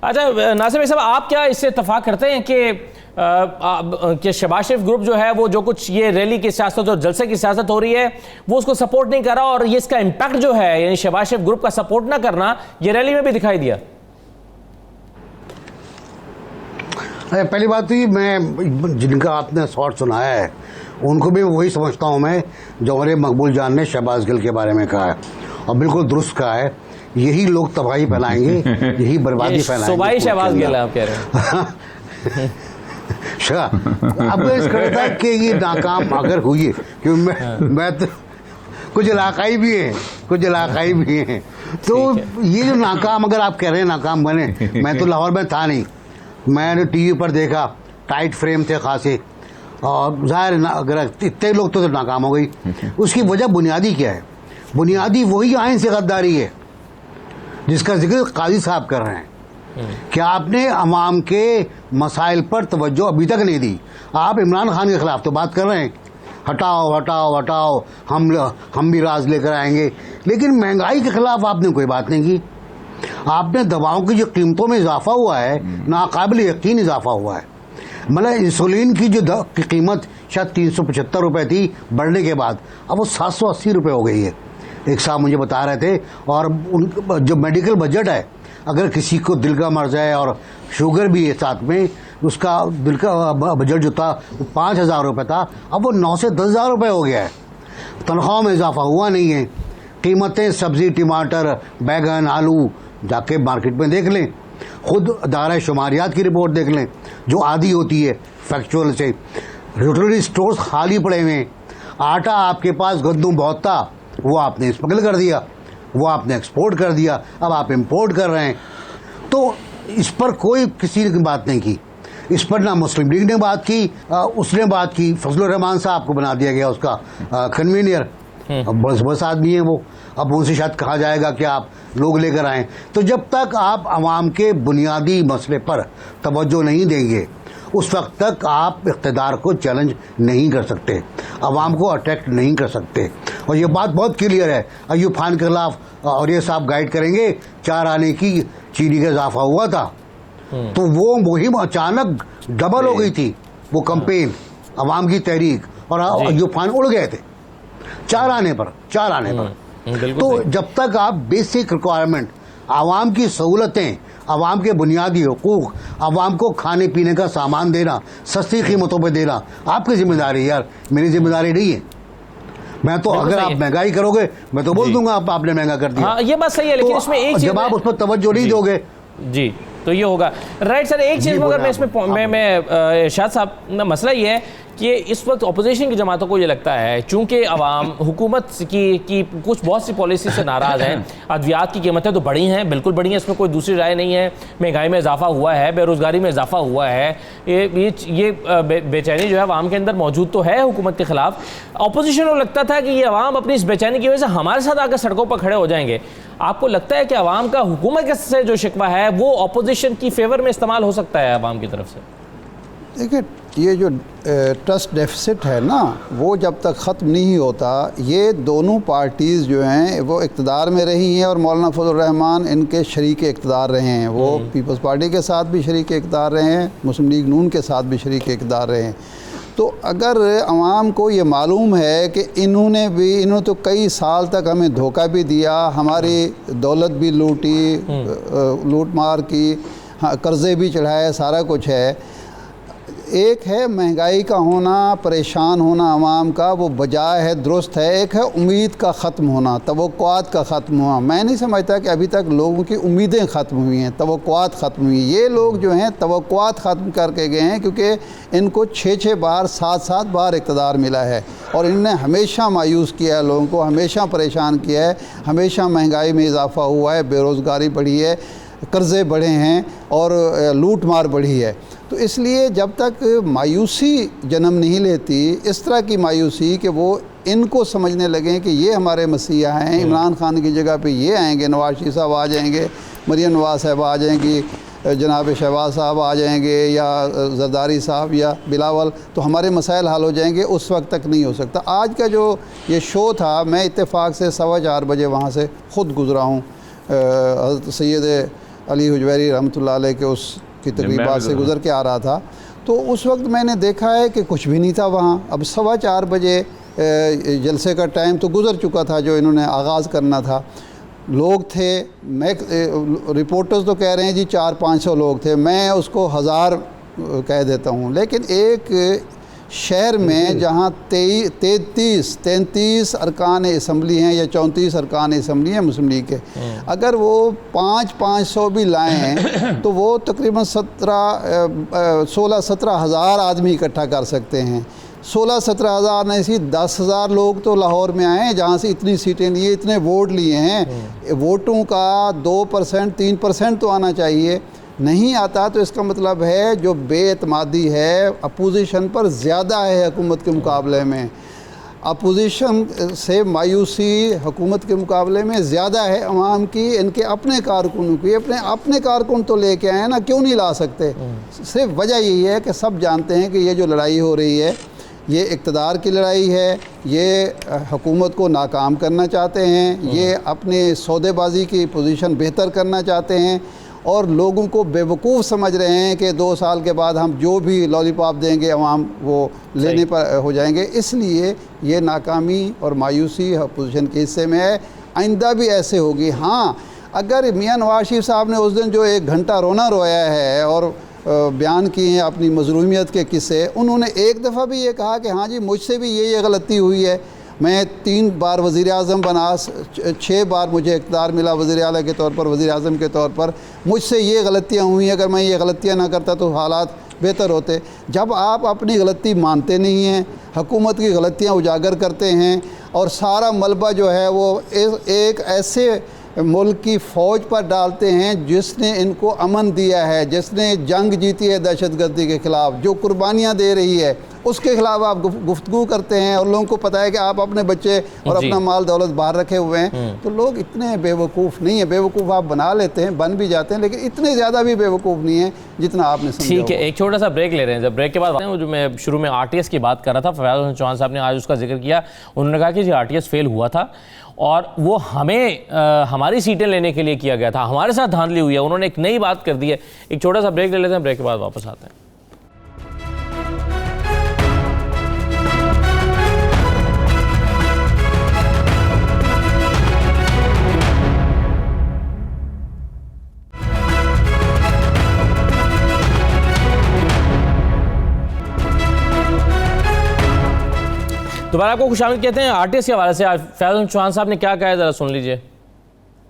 अच्छा नासिर भाई साहब, आप क्या इससे इत्तेफाक करते हैं कि शहबाज शरीफ ग्रुप जो है वो जो कुछ ये रैली की सियासत और जलसे की सियासत हो रही है वो उसको सपोर्ट नहीं कर रहा, और ये इसका इम्पैक्ट जो है यानी शहबाज शरीफ ग्रुप का सपोर्ट ना करना ये रैली में भी दिखाई दिया? पहली बात तो ये, मैं जिनका आपने शॉर्ट सुनाया है उनको भी वही समझता हूँ मैं जो हमारे मकबूल जान ने शहबाज गिल के बारे में कहा है, और बिल्कुल दुरुस्त कहा है। यही लोग तबाही फैलाएंगे, यही बर्बादी फैलाएंगे। शहबाज गिल आप कह रहे हैं। अब इस करता है कि ये नाकाम अगर हुई है, क्योंकि मैं तो कुछ इलाकाई भी हैं, कुछ इलाकाई भी हैं, तो ये जो नाकाम अगर आप कह रहे हैं नाकाम बने, मैं तो लाहौर में था नहीं, मैंने टीवी पर देखा, टाइट फ्रेम थे खासे, और जाहिर अगर इतने लोग तो नाकाम हो गई। उसकी वजह बुनियादी क्या है? बुनियादी वही आइन से गद्दारी है जिसका जिक्र काजी साहब कर रहे हैं कि आपने अवाम के मसाइल पर तवज्जो अभी तक नहीं दी। आप इमरान खान के खिलाफ तो बात कर रहे हैं, हटाओ हटाओ हटाओ, हम भी राज लेकर आएंगे, लेकिन महंगाई के खिलाफ आपने कोई बात नहीं की। आपने दवाओं की जो कीमतों में इजाफा हुआ है, नाकाबिल यकीन इजाफा हुआ है। मतलब इंसुलिन की जो कीमत शायद 375 रुपये थी बढ़ने के बाद, अब वो 780 रुपये हो गई है, एक साहब मुझे बता रहे थे। और जो मेडिकल बजट है, अगर किसी को दिल का मर्ज है और शुगर भी है साथ में, उसका दिल का बजट जो था वो 5,000 रुपये था, अब वो 9 से 10,000 रुपये हो गया है। तनख्वाह में इजाफा हुआ नहीं है। कीमतें सब्जी, टमाटर, बैगन, आलू जाके मार्केट में देख लें, खुद दायरा शुमारियात की रिपोर्ट देख लें जो आधी होती है फैक्चुअल से। यूटिलिटी स्टोर्स खाली पड़े हुए हैं। आटा आपके पास गंदम बहुत था, वो आपने स्मगल कर दिया, वो आपने एक्सपोर्ट कर दिया, अब आप इंपोर्ट कर रहे हैं। तो इस पर कोई किसी ने बात नहीं की। इस पर ना मुस्लिम लीग ने बात की, उसने बात की, फजलुर रहमान साहब को बना दिया गया उसका कन्वीनियर। अब बस आदमी है वो, अब उनसे शायद कहा जाएगा कि आप लोग लेकर आएँ। तो जब तक आप आवाम के बुनियादी मसले पर तवज्जो नहीं देंगे उस वक्त तक आप इक़्तिदार को चैलेंज नहीं कर सकते, आवाम को अटैक नहीं कर सकते। और ये बात बहुत क्लियर है, अयूब खान के खिलाफ और ये साहब गाइड करेंगे 4 आने की चीनी का इजाफा हुआ था, तो वो मुहिम अचानक डबल हो गई थी, वो कंपेन आवाम की तहरीक, और अयूब खान उड़ गए थे 4 आने पर। तो जब तक आप बेसिक रिक्वायरमेंट, आवाम की सहूलतें, आवाम के बुनियादी हुकूक, आवाम को खाने पीने का सामान देना सस्ती कीमतों पर देना आपकी जिम्मेदारी है यार, मेरी जिम्मेदारी नहीं है। मैं तो अगर आप महंगाई करोगे मैं तो बोल दूंगा आपने महंगा कर दिया। हाँ, ये बात सही है, लेकिन इसमें एक चीज जब आप उस पर तवज्जो नहीं दोगे जी तो ये होगा। राइट सर, एक चीज़ मगर मैं इसमें मैं इरशाद साहब, मसला ये है कि इस वक्त अपोजिशन की जमातों को ये लगता है चूंकि अवाम हुकूमत की कुछ बहुत सी पॉलिसी से नाराज़ हैं, अद्वियात की कीमतें तो बढ़ी हैं, बिल्कुल बढ़ी हैं, इसमें कोई दूसरी राय नहीं है, महंगाई में इजाफा हुआ है, बेरोज़गारी में इजाफा हुआ है, ये बेचैनी जो है अवाम के अंदर मौजूद तो है हुकूमत के ख़िलाफ़। अपोजिशन को लगता था कि ये अवाम अपनी इस बेचैनी की वजह से हमारे साथ आकर सड़कों पर खड़े हो जाएंगे। आपको लगता है कि अवाम का हुकूमत से जो शिकवा है वो अपोजिशन की फेवर में इस्तेमाल हो सकता है अवाम की तरफ से? देखिए, ये जो ट्रस्ट डेफिसिट है ना, वो जब तक ख़त्म नहीं होता, ये दोनों पार्टीज़ जो हैं वो इक़्तिदार में रही हैं और मौलाना फजलुर रहमान इनके शरीक इक़्तिदार रहे हैं। वो पीपल्स पार्टी के साथ भी शरीक इक़्तिदार रहे हैं, मुस्लिम लीग नून के साथ भी शरीक इक़्तिदार रहे हैं। तो अगर आवाम को ये मालूम है कि इन्होंने तो कई साल तक हमें धोखा भी दिया, हमारी दौलत भी लूटी, लूट मार की, हाँ, कर्ज़े भी चढ़ाए, सारा कुछ है। एक है महंगाई का होना, परेशान होना आवाम का, वो बजाय है, दुरुस्त है। एक है उम्मीद का ख़त्म होना, तवक्कुआत का ख़त्म हुआ। मैं नहीं समझता कि अभी तक लोगों की उम्मीदें ख़त्म हुई हैं, तवक्कुआत ख़त्म हुई। ये लोग जो हैं तवक्कुआत ख़त्म करके गए हैं, क्योंकि इनको 6-6 बार 7-7 बार इक़्तिदार मिला है और इन्होंने हमेशा मायूस किया है लोगों को, हमेशा परेशान किया है, हमेशा महंगाई में इजाफ़ा हुआ है, बेरोज़गारी बढ़ी है, कर्ज़े बढ़े हैं और लूट मार बढ़ी है। तो इसलिए जब तक मायूसी जन्म नहीं लेती, इस तरह की मायूसी कि वो इनको समझने लगें कि ये हमारे मसीहा हैं, इमरान खान की जगह पे ये आएंगे, नवाज शरीफ साहब आ जाएंगे, मरियम नवाज साहब आ जाएंगी, जनाब शहबाज साहब आ जाएंगे, या जरदारी साहब या बिलावल, तो हमारे मसाइल हल हो जाएंगे, उस वक्त तक नहीं हो सकता। आज का जो ये शो था, मैं इत्तेफाक से 4:15 बजे वहाँ से ख़ुद गुज़रा हूँ, हज़रत सैयद अली हुजवैरी रहमतुल्लाह अलैह के उसकी तकरीबात से गुज़र के आ रहा था। तो उस वक्त मैंने देखा है कि कुछ भी नहीं था वहाँ। अब 4:15 बजे जलसे का टाइम तो गुज़र चुका था जो इन्होंने आगाज़ करना था। लोग थे, मैं रिपोर्टर्स तो कह रहे हैं जी 400-500 लोग थे, मैं उसको 1000 कह देता हूँ। लेकिन एक शहर में जहाँ 33 अरकान असम्बली हैं या 34 अरकान असम्बली हैं मुस्लिम लीग के, अगर वो 500 भी लाएँ तो वो तकरीबन 16-17 हज़ार आदमी इकट्ठा कर सकते हैं। 16-17 हज़ार नहीं सी 10,000 लोग तो लाहौर में आए हैं, जहाँ से इतनी सीटें लिए, इतने वोट लिए हैं। वोटों का 2% 3% तो आना चाहिए, नहीं आता। तो इसका मतलब है जो बेएतमादी है अपोजिशन पर ज़्यादा है हुकूमत के मुकाबले में, अपोजिशन से मायूसी हुकूमत के मुकाबले में ज़्यादा है अवाम की, इनके अपने कारकुनों की। अपने कारकुन तो लेके आए ना, क्यों नहीं ला सकते? सिर्फ वजह यही है कि सब जानते हैं कि ये जो लड़ाई हो रही है ये इक़्तिदार की लड़ाई है, ये हुकूमत को नाकाम करना चाहते हैं, ये अपने सौदेबाजी की पोजीशन बेहतर करना चाहते हैं और लोगों को बेवकूफ़ समझ रहे हैं कि 2 साल के बाद हम जो भी लॉलीपॉप देंगे अवाम वो लेने पर हो जाएंगे। इसलिए ये नाकामी और मायूसी अपोजिशन के हिस्से में है, आइंदा भी ऐसे होगी। हाँ, अगर मियाँ नवाज शरीफ साहब ने उस दिन जो 1 घंटा रोना रोया है और बयान किए हैं अपनी मज़लूमियत के किस्से, उन्होंने एक दफ़ा भी ये कहा कि हाँ जी मुझसे भी ये गलती हुई है, मैं 3 बार वज़ीर आज़म बना, 6 बार मुझे इक़्तिदार मिला वज़ीर आला के तौर पर, वज़ीर आज़म के तौर पर, मुझसे ये गलतियाँ हुई, अगर मैं ये गलतियाँ ना करता तो हालात बेहतर होते। जब आप अपनी गलती मानते नहीं हैं, हुकूमत की गलतियाँ उजागर करते हैं और सारा मलबा जो है वो एक ऐसे मुल्क की फ़ौज पर डालते हैं जिसने इनको अमन दिया है, जिसने जंग जीती है दहशतगर्दी के ख़िलाफ़, जो कुर्बानियाँ दे रही है, उसके खिलाफ आप गुफ्तगू करते हैं और लोगों को पता है कि आप अपने बच्चे और अपना माल दौलत बाहर रखे हुए हैं। तो लोग इतने बेवकूफ़ नहीं है, बेवकूफ़ आप बना लेते हैं, बन भी जाते हैं, लेकिन इतने ज़्यादा भी बेवकूफ़ नहीं है जितना आपने समझा। ठीक है, एक छोटा सा ब्रेक ले रहे हैं। जब ब्रेक के बाद जो मैं शुरू में RTS की बात कर रहा था, फयाज हुसैन चौहान साहब ने आज उसका जिक्र किया। उन्होंने कहा कि जी RTS फेल हुआ था और वो हमें हमारी सीटें लेने के लिए किया गया था, हमारे साथ धांधली हुई है। उन्होंने एक नई बात कर दी है। एक छोटा सा ब्रेक ले लेते हैं, ब्रेक के बाद वापस आते हैं। दोबारा आपको खुशामद कहते हैं। RTS के हवाले से आज फयाज हुसैन चौहान साहब ने क्या कहा है, जरा सुन लीजिए।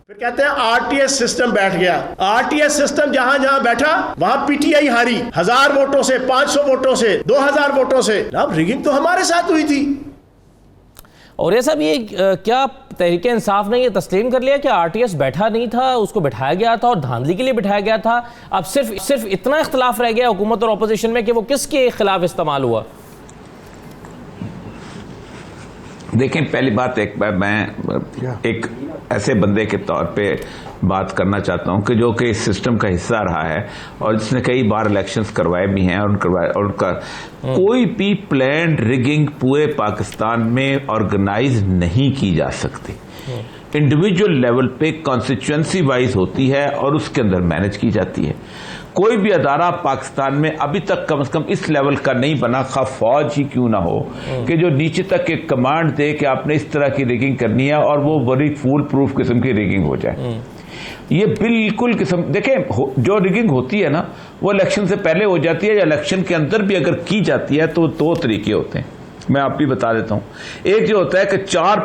फिर कहते हैं RTS सिस्टम बैठ गया। RTS सिस्टम जहां जहां बैठा वहां PTI हारी 1000 वोटों से, 500 वोटों से, 2000 वोटों से। अब रिगिंग तो हमारे साथ हुई थी। और ये सब ये क्या तहरीक इंसाफ ने ये तस्लीम कर लिया कि RTS बैठा नहीं था, उसको बिठाया गया था और धांधली के लिए बिठाया गया था। अब सिर्फ इतना इख्तलाफ रह गया हुकूमत और अपोजिशन में कि वो किसके खिलाफ इस्तेमाल हुआ। देखें, पहली बात मैं एक ऐसे बंदे के तौर पे बात करना चाहता हूं कि जो कि इस सिस्टम का हिस्सा रहा है और जिसने कई बार इलेक्शंस करवाए भी हैं और उनका कोई भी प्लान्ड रिगिंग पूरे पाकिस्तान में ऑर्गेनाइज नहीं की जा सकती। इंडिविजुअल लेवल पे कॉन्स्टिट्यूएंसी वाइज होती है और उसके अंदर मैनेज की जाती है। कोई भी अदारा पाकिस्तान में अभी तक कम से कम इस लेवल का नहीं बना, खा फौज ही क्यों ना हो, कि जो नीचे तक एक कमांड दे कि आपने इस तरह की रिगिंग करनी है और वो बड़ी फूल प्रूफ किस्म की रिगिंग हो जाए। ये बिल्कुल किस्म, देखें जो रिगिंग होती है ना वो इलेक्शन से पहले हो जाती है या इलेक्शन के अंदर भी अगर की जाती है तो 2 तरीके होते हैं। मैं आप भी बता देता हूं। एक जो होता है कि 4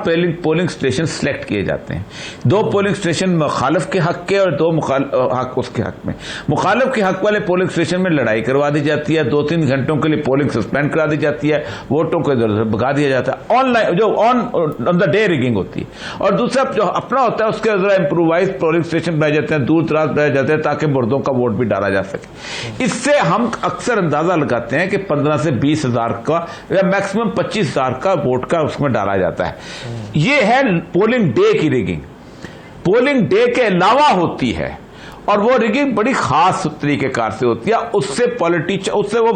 पोलिंग स्टेशन सिलेक्ट किए जाते हैं, 2 पोलिंग स्टेशन मुखालिफ के हक के और 2 हक उसके हक में। मुखालिफ के हक वाले पोलिंग स्टेशन में लड़ाई करवा दी जाती है, 2-3 घंटों के लिए पोलिंग सस्पेंड करा दी जाती है, वोटों को इधर उधर भगा दिया जाता है। ऑनलाइन जो ऑन द डे रिगिंग होती है। और दूसरा जो अपना होता है उसके अंदर इम्प्रोवाइज पोलिंग स्टेशन बनाए जाते हैं, दूर दराज बनाए जाते हैं ताकि मुर्दों का वोट भी डाला जा सके। इससे हम अक्सर अंदाजा लगाते हैं कि 15 से 20 हजार का या मैक्सिमम 25,000 का वोट का उसमें डाला जाता है। यह है पोलिंग डे की रिगिंग। पोलिंग डे के अलावा होती है और वो रिगिंग बड़ी खास तरीकेकार से होती है। उससे उससे वो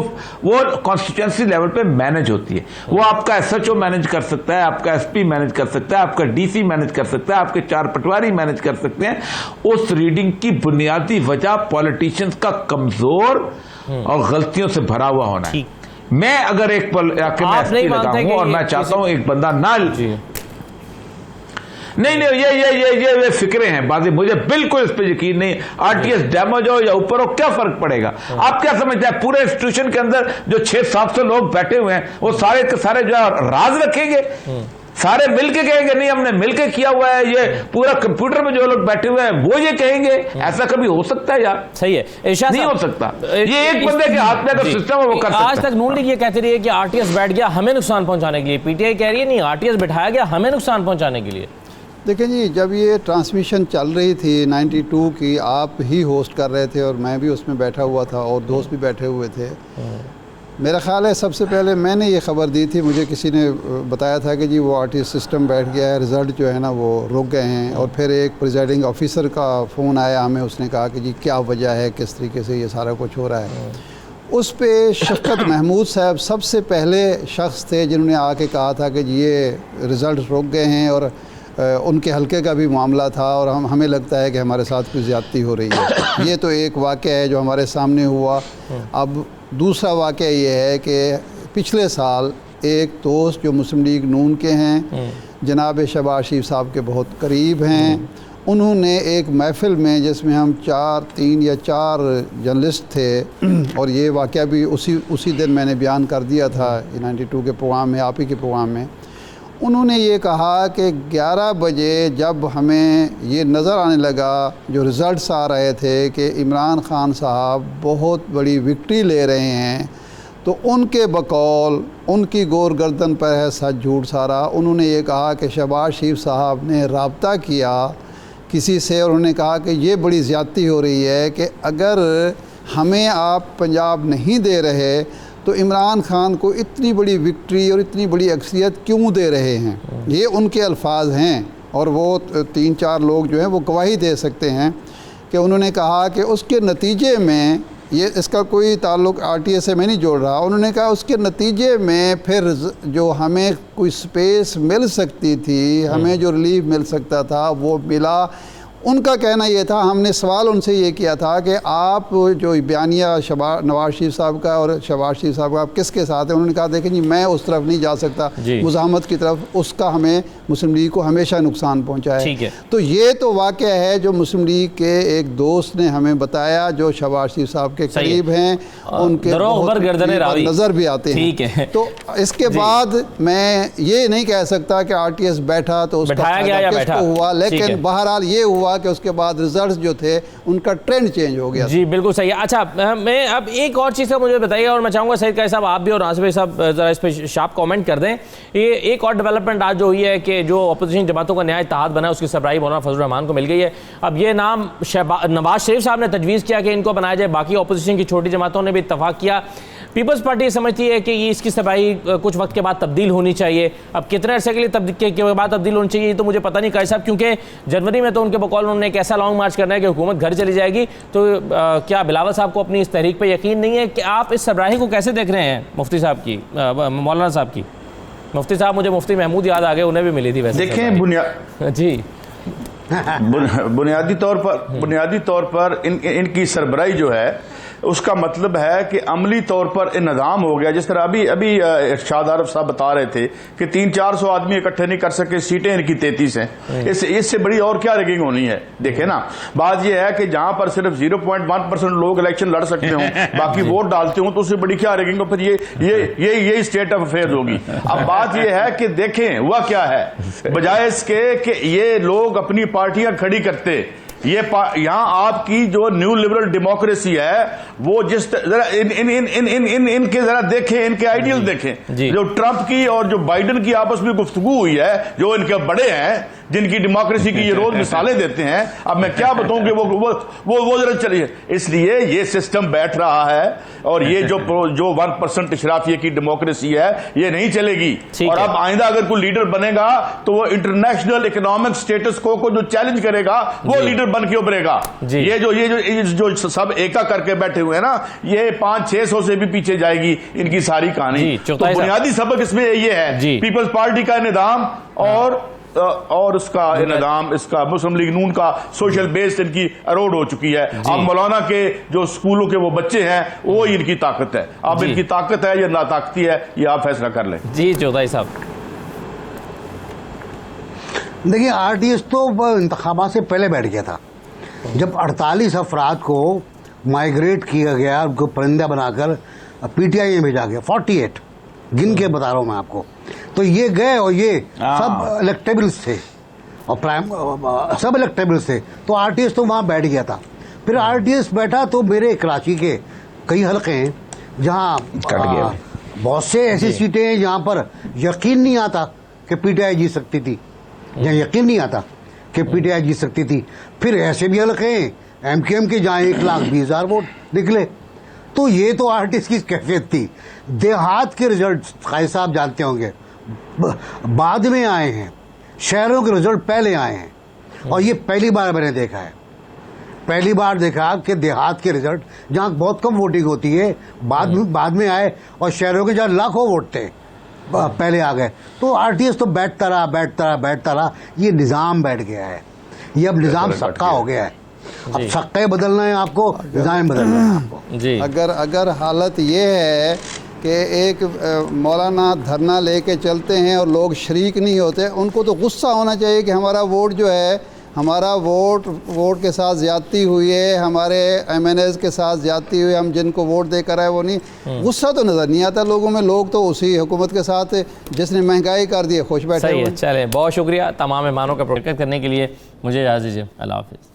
कॉन्स्टिट्यूएंसी लेवल पे मैनेज होती है। वो आपका SHO मैनेज कर सकता है, आपका SP मैनेज कर सकता है, आपका DC मैनेज कर सकता है, आपके 4 पटवारी मैनेज कर सकते हैं। उस रीडिंग की बुनियादी वजह पॉलिटिशियंस का कमजोर और गलतियों से भरा हुआ होना है। मैं अगर एक पल आके मैं SP लगाऊं और मैं चाहता हूं एक बंदा ना नहीं ये फिक्रे हैं बातें, मुझे बिल्कुल इस पे यकीन नहीं। RTS डैमेज हो या ऊपर हो क्या फर्क पड़ेगा? आप क्या समझते हैं पूरे इंस्टीट्यूशन के अंदर जो 600-700 लोग बैठे हुए हैं वो सारे के सारे जो राज रखेंगे? सारे मिलके कहेंगे नहीं हमने मिलके किया हुआ है? ये पूरा कंप्यूटर में जो लोग बैठे हुए हैं वो ये कहेंगे? ऐसा कभी हो सकता है यार? सही है, नहीं हो सकता। ये एक बंदे के हाथ में अगर सिस्टम है वो कर सकता है। आज तक नून लीग ये कहती रही है कि RTS बैठ गया हमें नुकसान पहुंचाने के लिए, PTI कह रही है नहीं RTS बिठाया गया हमें नुकसान पहुंचाने के लिए। देखें जी, जब ये ट्रांसमिशन चल रही थी 92 की, आप ही होस्ट कर रहे थे और मैं भी उसमें बैठा हुआ था और दोस्त भी बैठे हुए थे। मेरा ख्याल है सबसे पहले मैंने ये खबर दी थी, मुझे किसी ने बताया था कि जी वो RTS सिस्टम बैठ गया है, रिज़ल्ट जो है ना वो रुक गए हैं। और फिर एक प्रिजाइडिंग ऑफिसर का फ़ोन आया हमें, उसने कहा कि जी क्या वजह है, किस तरीके से ये सारा कुछ हो रहा है। उस पे शफ़क़त महमूद साहब सबसे पहले शख्स थे जिन्होंने आके कहा था कि जी ये रिज़ल्ट रुक गए हैं और उनके हल्के का भी मामला था और हमें लगता है कि हमारे साथ कुछ ज़्यादती हो रही है। ये तो एक वाक़या है जो हमारे सामने हुआ। अब दूसरा वाक़या ये है कि पिछले साल एक दोस्त जो मुस्लिम लीग नून के हैं, जनाब शहबाज शरीफ साहब के बहुत करीब हैं, उन्होंने एक महफ़िल में जिसमें हम 3 या 4 जर्नलिस्ट थे और ये वाक़या भी उसी दिन मैंने बयान कर दिया था 92 के प्रोग्राम में, आप ही के प्रोग्राम में। उन्होंने ये कहा कि 11 बजे जब हमें ये नज़र आने लगा, जो रिज़ल्ट्स आ रहे थे कि इमरान ख़ान साहब बहुत बड़ी विक्ट्री ले रहे हैं, तो उनके बकौल उनकी गोर गर्दन पर है सच झूठ सारा। उन्होंने ये कहा कि शहबाज शरीफ साहब ने राब्ता किया किसी से और उन्होंने कहा कि ये बड़ी ज़्यादती हो रही है कि अगर हमें आप पंजाब नहीं दे रहे तो इमरान खान को इतनी बड़ी विक्ट्री और इतनी बड़ी अक्सरियत क्यों दे रहे हैं। ये उनके अल्फाज हैं और वो 3-4 लोग जो हैं वो गवाही दे सकते हैं कि उन्होंने कहा कि उसके नतीजे में, ये इसका कोई ताल्लुक आरटीए से मैं नहीं जोड़ रहा, उन्होंने कहा उसके नतीजे में फिर जो हमें कोई स्पेस मिल सकती थी, हमें जो रिलीफ मिल सकता था वो मिला। उनका कहना ये था, हमने सवाल उनसे ये किया था कि आप जो बयानिया नवाज शरीफ साहब का और शहबाज शरीफ साहब का आप किसके साथ हैं। उन्होंने कहा देखें जी मैं उस तरफ नहीं जा सकता, मुज़ाहमत की तरफ, उसका हमें मुस्लिम लीग को हमेशा नुकसान पहुंचा है। तो ये तो वाक़या है जो मुस्लिम लीग के एक दोस्त ने हमें बताया जो शहबाज शरीफ साहब के करीब हैं, उनके नज़र भी आते हैं। तो इसके बाद मैं ये नहीं कह सकता कि आरटीएस बैठा तो उसका हुआ, लेकिन बहरहाल ये हुआ कि उसके बाद रिजल्ट्स जो थे उनका ट्रेंड चेंज हो गया। जी बिल्कुल सही है। अच्छा, मैं अब एक और चीज़ का मुझे बताइए और मैं चाहूँगा सईद कायद साहब आप भी और नासिर भाई साहब ज़रा इस पर शार्प कमेंट कर दें। ये एक और डेवलपमेंट आज जो हुई है कि जो अपोजिशन जमातों का न्याय इत्तेहाद बना उसकी सरबराही मौलाना फजल रहमान को मिल गई है। अब ये नाम नवाज शरीफ साहब ने तजवीज़ किया कि इनको बनाया जाए, बाकी अपोजिशन की छोटी जमातों ने भी इत्तफाक किया। पीपल्स पार्टी समझती है कि ये इसकी सरबराही कुछ वक्त के बाद तब्दील होनी चाहिए। अब कितने अरसे के लिए के बाद तब्दील होनी चाहिए तो मुझे पता नहीं कायद साहब, क्योंकि जनवरी में तो उनके बकौल उन्होंने एक ऐसा लॉन्ग मार्च करना है कि हुकूमत घर चली जाएगी। तो क्या बिलावल साहब को अपनी इस तहरीक पर यकीन नहीं है कि आप इस सरबराही को कैसे देख रहे हैं मुफ्ती साहब की, मौलाना साहब की? मुफ्ती साहब, मुझे मुफ्ती महमूद याद आ गए, उन्हें भी मिली थी वैसे। देखें जी बुनियादी तौर पर इनकी सरबराही जो है उसका मतलब है कि अमली तौर पर इन्हदाम हो गया। जिस तरह अभी इरशाद आरफ साहब बता रहे थे कि 300-400 आदमी इकट्ठे नहीं कर सके, सीटें इनकी 33 हैं। इससे बड़ी और क्या रैगिंग होनी है? देखे ना, बात यह है कि जहां पर सिर्फ 0.1% लोग इलेक्शन लड़ सकते हों, बाकी वोट डालते हों, तो उससे बड़ी क्या रैगिंग हो? फिर ये स्टेट ऑफ अफेयर्स होगी। अब बात यह है कि देखें हुआ क्या है, बजाय इसके कि ये लोग अपनी पार्टियां खड़ी करते, यहां आपकी जो न्यू लिबरल डेमोक्रेसी है वो जिस जरा इनके जरा देखें, इनके आइडियल देखें। जो ट्रंप की और जो बाइडेन की आपस में गुफ्तगू हुई है, जो इनके बड़े हैं जिनकी डेमोक्रेसी की ये रोज मिसालें देते हैं, अब मैं क्या बताऊं कि वो जरा चलिए। इसलिए ये सिस्टम बैठ रहा है और ये जो 1% इशराफिये की डेमोक्रेसी है ये नहीं चलेगी। और अब आइंदा अगर कोई लीडर बनेगा तो वो इंटरनेशनल इकोनॉमिक स्टेटस को जो चैलेंज करेगा वो लीडर बन के उभरेगा। ये जो सब एका करके बैठे हुए हैं ना, ये 500-600 से भी पीछे जाएगी इनकी सारी कहानी। तो बुनियादी सबक इसमें ये है, पीपल्स पार्टी का निजाम और उसका निजाम, इसका मुस्लिम लीग नून का सोशल बेस इनकी अरोड हो चुकी है। अब मौलाना के जो स्कूलों के वो बच्चे हैं वो इनकी ताकत है। अब इनकी ताकत है या नाताकती है, ये आप फैसला कर लें। जी चौधरी साहब, देखिए आरटीएस तो इंतखाबात से पहले बैठ गया था। जब 48 अफराद को माइग्रेट किया गया, उनको परिंदा बनाकर पीटीआई में भेजा गया, 48 गिन के बता रहा हूं मैं आपको, तो ये गए और ये सब इलेक्टेबल्स थे और सब इलेक्टेबल्स थे। तो आरटीएस तो वहां बैठ गया था। फिर आरटीएस बैठा तो मेरे कराची के कई हल्के हैं जहां बहुत से ऐसी सीटें हैं जहां पर यकीन नहीं आता कि पीटीआई जीत सकती थी, जहां यकीन नहीं आता कि पीटीआई जीत सकती थी। फिर ऐसे भी हल्के हैं एमकेएम के जहां 1,20,000 वोट निकले। तो ये तो आरटीएस की कैफियत थी। देहात के रिजल्ट कायद साहब जानते होंगे बाद में आए हैं, शहरों के रिजल्ट पहले आए हैं। और ये पहली बार मैंने देखा है, पहली बार देखा कि देहात के रिजल्ट जहां बहुत कम वोटिंग होती है बाद में आए और शहरों के जहां लाखों वोट थे पहले आ गए। तो आरटीएस तो बैठता रहा। ये निज़ाम बैठ गया है, ये अब निज़ाम सक्का हो गया है। अब सक्के बदलना है आपको, निज़ाम बदलना है आपको। जी अगर हालत ये है कि एक मौलाना धरना लेके चलते हैं और लोग शरीक नहीं होते, उनको तो गुस्सा होना चाहिए कि हमारा वोट जो है, हमारा वोट के साथ ज़्यादती हुई है, हमारे एमएनएज़ के साथ ज़्यादती हुई, हम जिनको वोट देकर आए वो नहीं। गुस्सा तो नज़र नहीं आता लोगों में, लोग तो उसी हुकूमत के साथ जिसने महंगाई कर दी है खुश बैठे हुए हैं। चलें, बहुत शुक्रिया तमाम मेहमानों का शिरकत करने के लिए। मुझे इजाज़त दीजिए, अल्लाह हाफ़िज़।